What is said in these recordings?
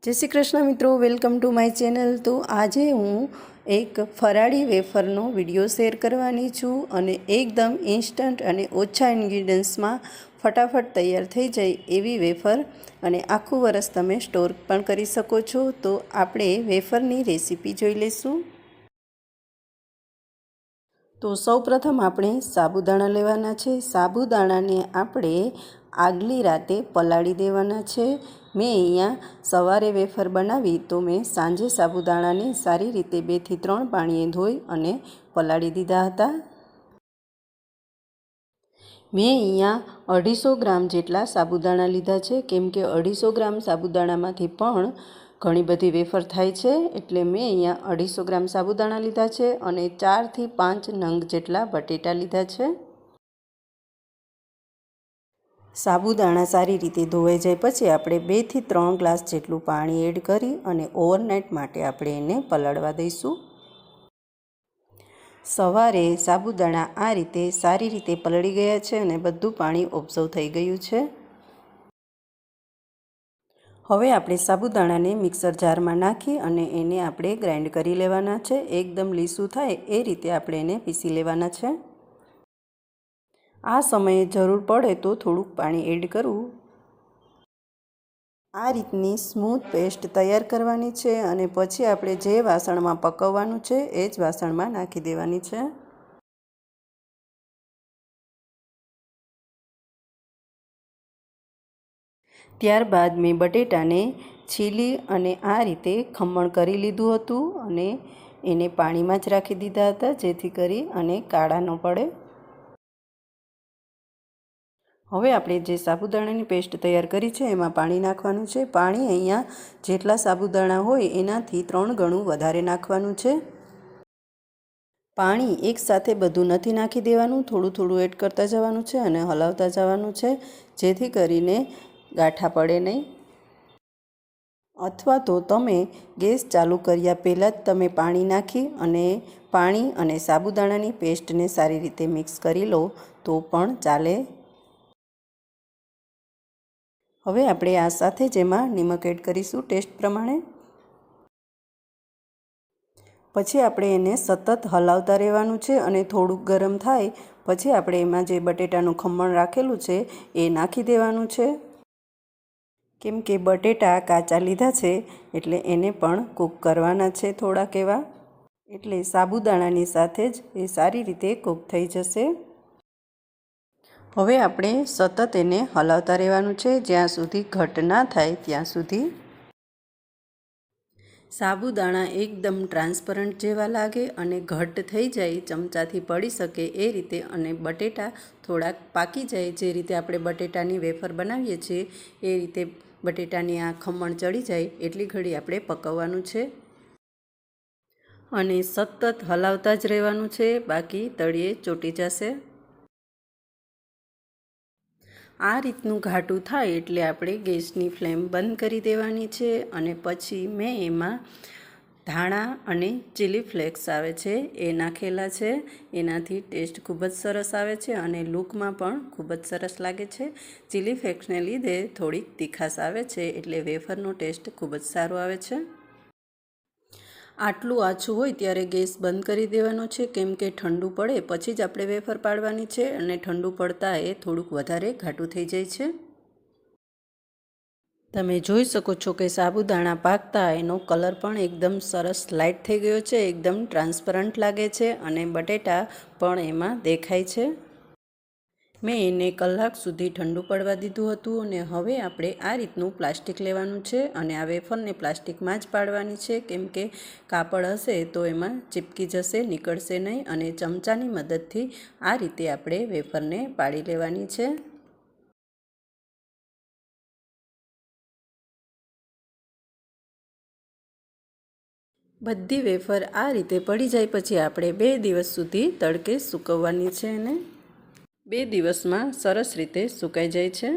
जय श्री कृष्ण मित्रों, welcome to my channel. तो आज हूँ एक फराળી वेफरનો વિડીયો શેર કરવાની છું અને એકદમ ઇન્સ્ટન્ટ અને ઓછા ઇન્ગ્રીડિયન્ટ્સમાં ફટાફટ તૈયાર થઈ જાય એવી વેફર અને આખું વરસ તમે સ્ટોર પણ કરી શકો છો। તો આપણે વેફરની રેસીપી જોઈ લઈશું। તો સૌપ્રથમ આપણે સાબુદાણા લેવાના છે। સાબુદાણાને આપણે આગલી રાતે પલાળી દેવાના છે। मैं अहींया सवारे वेफर बनावी तो मैं सांजे साबुदाणाने सारी रीते 2 થી 3 पाणीए धोई अने पलाળી दीधा हता। मैं अहींया 250 ग्राम जेटला साबुदाणा लीधा छे, केम के 250 ग्राम साबुदाणामांथी पण घणी बधी वेफर थाय छे, एटले मैं अहींया 250 ग्राम साबुदाणा लीधा छे अने 4 થી 5 नंग जेटला बटेटा लीधा छे। साबुदाणा सारी रीते धोवाई जाए पछी आपणे 2 થી 3 ग्लास जेटलुं पाणी एड करी अने ओवरनाइट माटे आपणे एने पलाळवा दईशुं। सवारे साबुदाणा आ रीते सारी रीते पलળી गया छे अने बधुं पाणी ऑब्ઝર્વ थई गयुं छे। हवे आपणे साबुदाणाने मिक्सर जारमां नाखी अने एने आपणे ग्राइंड करी लेवाना छे। एकदम लीसुं थाय ए रीते आपणे एने पीसी लेवाना छे। आ समये जरूर पड़े तो थोड़ुंक पाणी एड करूँ। आ रीतनी स्मूथ पेस्ट तैयार करवानी छे अने पछी आपणे जे वासणमां पकववानुं छे ए ज वासणमां नाखी देवानी छे। त्यारबाद मैं बटेटाने छीली अने आ रीते खमण करी लीधुं हतुं अने एने पाणीमां ज राखी दीधा हता, जेथी करी अने काळा न पड़े। हवे आपणे जे साबुदाणानी पेस्ट तैयार करी छे एमां पाणी नाखवानुं छे। पाणी अहींया जेटला साबुदाणा होय एनाथी 3 गणुं वधारे नाखवानुं छे। पाणी एक साथे बधुं नथी नाखी देवानुं, थोडुं थोडुं एड करता जवानुं छे अने हलावता जवानुं छे, जेथी करीने गाठा पड़े नहीं। अथवा तो तमे गैस चालू कर्या पहेला ज तमे पाणी नाखी अने पाणी अने साबुदाणानी पेस्टने सारी रीते मिक्स करी लो तो पण चाले। हवे आपणे आ साथे जेमां निमक एड करीशुं टेस्ट प्रमाणे। पछी आपणे एने सतत हलावता रहेवानुं छे अने थोडुं गरम थाय पछी आपणे एमां जे बटेटानुं खमण राखेलुं छे ए नाखी देवानुं छे। केम के बटेटा काचा लीधा छे एटले एने पण कूक करवाना छे थोड़ाक एवा, एटले साबुदाणानी साथे ज ए सारी रीते कूक थई जशे। हवे आपणे सतत एने हलावता रहेवानुं छे ज्यां सुधी घट ना थाय त्यां सुधी। साबुदाणा एकदम ट्रांसपरंट जेवा लागे अने घट थई जाय, चमचाथी पड़ी शके ए रीते, अने बटेटा थोड़ा पाकी जाय जे रीते आपणे बटेटानी वेफर बनावीए छीए ए रीते बटेटानी आ खमण चढ़ी जाय एटली घड़ी आपणे पकववानुं छे अने सतत हलावता ज रहेवानुं छे, बाकी तळिये ચોટી जशे। आ रीतनु घाटू थाय एटले आपणे गैसनी फ्लेम बंद करी देवानी छे अने पछी मैं एमां धाणा अने चीली फ्लेक्स आवे छे ए नाखेला छे। एनाथी टेस्ट खूब ज सरस आवे छे अने लूकमां पण खूब ज सरस लागे छे। चीली फ्लेक्सने लीधे थोड़ी तीखास आवे छे एटले वेफरनो टेस्ट खूब ज सारो आवे छे। आटलू आछुं होय त्यारे गैस बंद करी देवानो छे, केम के ठंडू पड़े पछी ज आपणे वेफर पाडवानी छे अने ठंडू पड़ता ए थोड़ुंक वधारे घाटू थई जाय छे। तमे जोई शको छो के साबुदाणा पाकता एनो कलर पण एकदम सरस लाइट थई गयो छे, एकदम ट्रांसपरंट लागे छे अने बटेटा पण एमां देखाय छे। मैं एने कलाक सुधी ठंडू पड़वा दीधुं हतुं अने हवे आपणे आ रीतनुं प्लास्टिक लेवानुं छे अने आ वेफरने प्लास्टिकमां ज पाडवानी छे, केम के कापड़ हशे तो एमां चीपकी जशे, निकळशे नहीं, अने चमचानी मददथी आ रीते आपणे वेफरने पाडी लेवानी छे। बधी वेफर आ रीते पड़ी जाय पछी आपणे 2 दिवस सुधी तड़के सूकववानी छे अने 2 दिवसमां सरस रीते सुकाई जाय छे।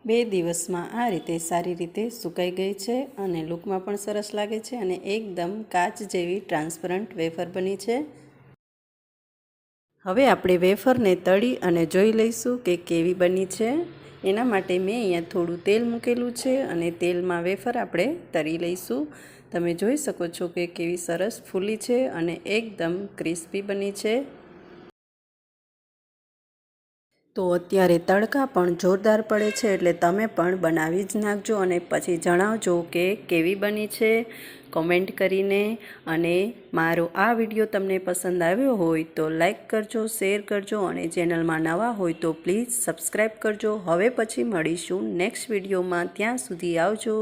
2 दिवसमां आ रीते सारी रीते सुकाई गई छे अने लूकमां पण सरस लागे छे अने एकदम काच जेवी ट्रांसपरंट वेफर बनी छे। हवे आपणे वेफरने तળી अने जोई लईशुं के केवी बनी छे। એના માટે મેં અહીંયા થોડું તેલ મૂકેલું છે અને તેલમાં વેફર આપણે તળી લઈશું. તમે જોઈ શકો છો કે કેવી સરસ ફૂલી છે અને એકદમ ક્રિસ્પી બની છે. તો અત્યારે તડકા પણ જોરદાર પડે છે, એટલે તમે પણ બનાવી જ નાખજો અને પછી જણાવજો કે કેવી બની છે કોમેન્ટ કરીને. અને મારો આ વિડીયો તમને પસંદ આવ્યો હોય તો લાઈક કરજો, શેર કરજો અને ચેનલમાં નવા હોય તો પ્લીઝ સબસ્ક્રાઈબ કરજો. હવે પછી મળીશું નેક્સ્ટ વિડીયોમાં. ત્યાં સુધી આવજો.